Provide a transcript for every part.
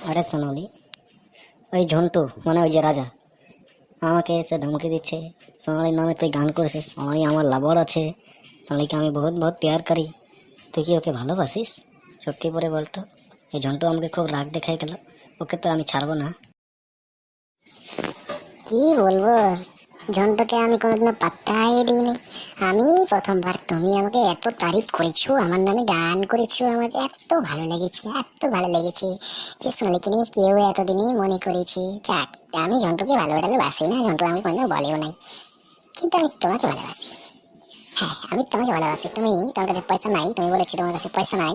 আরে সোনালি, ওই ঝন্টু মানে ওই যে রাজা আমাকে এসে ধমকি দিচ্ছে। সোনালির নামে তুই গান করেছিস, সোনালি আমার লাভার আছে, সোনালিকে আমি বহুত বহুত প্যার করি। তুই কি ওকে ভালোবাসিস? সত্যি করে বলতো। এই ঝন্টু আমাকে খুব রাগ দেখাই গেল, ওকে তো আমি ছাড়বো না। কি বলবো, ঝন্টুকে আমি কোনোদিনও পাত্তাই দিইনি। আমি প্রথমবার তুমি আমাকে এত তারিফ করেছো, আমার নামে গান করেছো, আমার এত ভালো লেগেছে, এত ভালো লেগেছে যে সোনালিকে নিয়ে কেউ এতদিনই মনে করেছে। যাক, আমি ঝন্টুকে ভালোবাসি না, ঝন্টু আমি কোনোদিনও বলেও নাই, কিন্তু আমি তোমাকে ভালোবাসি। হ্যাঁ, আমি তোমাকে ভালোবাসি। তোমার কাছে পয়সা নাই, তুমি বলেছি তোমার কাছে পয়সা নাই,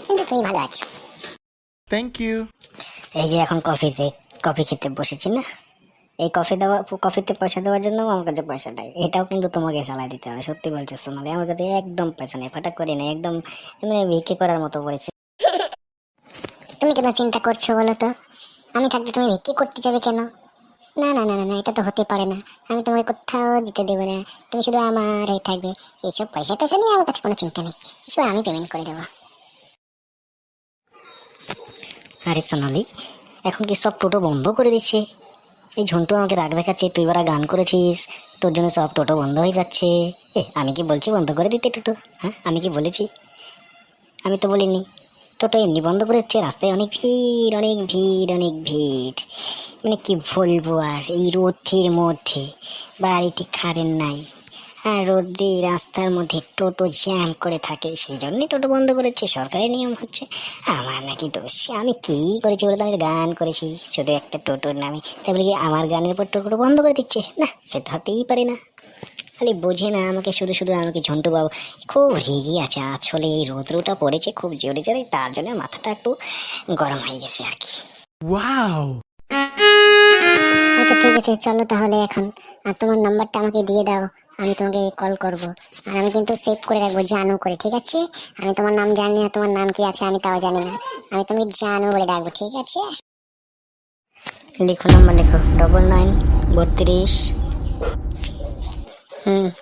কিন্তু তুমি ভালো আছো। Thank you. এই যে এখন কফি খেতে বসেছি না, এই কফিতে পয়সা দেওয়ার জন্য আমার কাছে পয়সা নাই, এটাও কিন্তু তোমাকে চালাই দিতে হবে। সত্যি বলছে সোনালি, আমার কাছে একদম পয়সা নেই, ফাটাক করে নেই, একদম এমনি ভিক্ষে করার মতো পড়েছে। তুমি কেন চিন্তা করছো বলো তো? আমি থাকতে তুমি ভিক্ষি করতে যাবে কেন? না না না না না, এটা তো হতে পারে না। আমি তোমাকে কোথাও দিতে দেবো না, তুমি শুধু আমার হয়ে থাকবে। এইসব পয়সা টয়সা নিয়ে আমার কাছে কোনো চিন্তা নেই, এসব আমি পেমেন্ট করে দেবো। আরে সোনালি, এখন কি সব টোটো বন্ধ করে দিচ্ছে? এই ঝন্টু আমাকে রাগ দেখাচ্ছে, তুই বারা গান করেছিস, তোর জন্য সব টোটো বন্ধ হয়ে যাচ্ছে। আমি কি বলছি বন্ধ করে দিতে টোটো? হ্যাঁ, আমি কি বলেছি? আমি তো বলিনি। টোটো এমনি বন্ধ করে দিচ্ছে, রাস্তায় অনেক ভিড়, অনেক ভিড়, অনেক ভিড়। মানে কি বলবো আর, এই রোদের মধ্যে বাড়িতে কারেন্ট নাই, আর রোদে রাস্তার মধ্যে টোটো জ্যাম করে থাকে, সেই জন্যই টোটো বন্ধ করেছে, সরকারি নিয়ম হচ্ছে। আমার নাকি দোষ? আমি কি করেছি বলে? আমি তো গান করেছি শুধু একটা টোটোর নামে, তাই বলে কি আমার গানের পর টোটো বন্ধ করে দিচ্ছে? না, সে তো হতেই পারে না। খালি বোঝে না আমাকে, শুধু শুধু আমাকে ঝন্টু বাবু খুব রেগে আছে। আসলে এই রোদ্রুটা পড়েছে খুব জোরে জোরে, তার জন্য মাথাটা একটু গরম হয়ে গেছে আর কি। ওয়াও। আচ্ছা ঠিক আছে, চলো তাহলে এখন। আর তোমার নাম্বারটা আমাকে দিয়ে দাও, আমি তোমাকে কল করব। আর আমি কিন্তু সেভ করে রাখবো জানু করে, ঠিক আছে? আমি তোমার নাম জানি না, তোমার নাম কি আছে আমি তাও জানি না, আমি তোমাকে জানু বলে ডাকবো, ঠিক আছে? লিখো, নাম্বার লিখো, 99 32।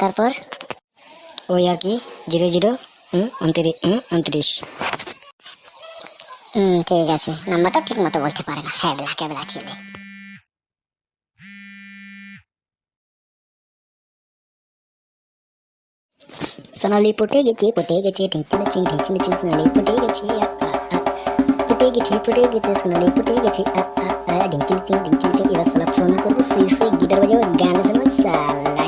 তারপর? ওই আর কি, 00 29 ঠিক আছে, নাম্বারটা ঠিক মতো বলতে পারে না, হ্যাঁ ব্লা ক্যাবলা ছেলে। সোনালি পটে গেছে, ঢিংচিনে চিং সোনালি পটে গেছে, পটে গেছে সোনালি পটে গেছে, ঢিংচিনে চিং। এবার সালা ফোন করবে, সুই গিটার বাজাবো, গান শোনাবো, সালা